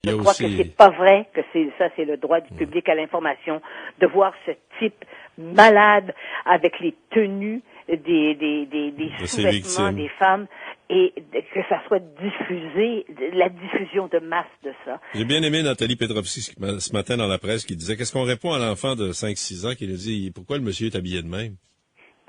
Je Il y a crois que aussi... c'est pas vrai que c'est le droit du public à l'information de voir ce type malade avec les tenues des sous-vêtements des femmes et que ça soit diffusé, la diffusion de masse de ça. J'ai bien aimé Nathalie Petrovski ce matin dans la presse qui disait qu'est-ce qu'on répond à l'enfant de 5-6 ans qui nous dit pourquoi le monsieur est habillé de même?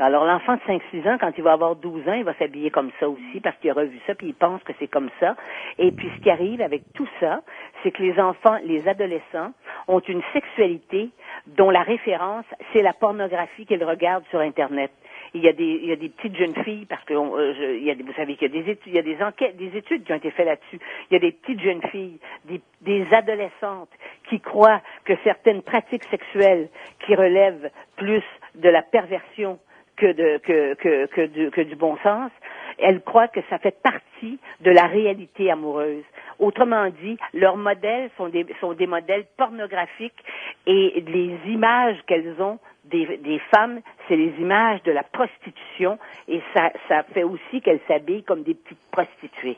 Alors, l'enfant de 5-6 ans, quand il va avoir 12 ans, il va s'habiller comme ça aussi parce qu'il a revu ça puis il pense que c'est comme ça. Et puis, ce qui arrive avec tout ça, c'est que les enfants, les adolescents ont une sexualité dont la référence, c'est la pornographie qu'ils regardent sur Internet. Il y a des petites jeunes filles parce que vous savez qu'il y a des études, il y a des enquêtes, des études qui ont été faites là-dessus. Il y a des petites jeunes filles, des adolescentes qui croient que certaines pratiques sexuelles qui relèvent plus de la perversion que du bon sens, elles croient que ça fait partie de la réalité amoureuse. Autrement dit, leurs modèles sont des modèles pornographiques et les images qu'elles ont des femmes, c'est les images de la prostitution et ça fait aussi qu'elles s'habillent comme des petites prostituées.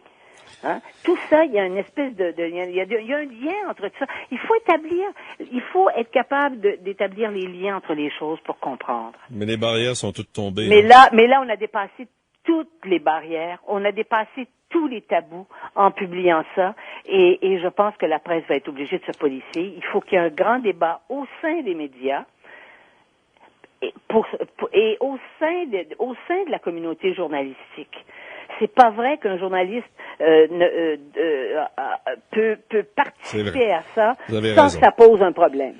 Hein? Tout ça, il y a une espèce il y a un lien entre tout ça. Il faut être capable d'établir les liens entre les choses pour comprendre. Mais les barrières sont toutes tombées. Mais là, on a dépassé toutes les barrières, on a dépassé tous les tabous en publiant ça, et je pense que la presse va être obligée de se policer. Il faut qu'il y ait un grand débat au sein des médias et au sein de la communauté journalistique. C'est pas vrai qu'un journaliste peut participer à ça sans que ça pose un problème.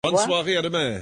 Bonne soirée, à demain.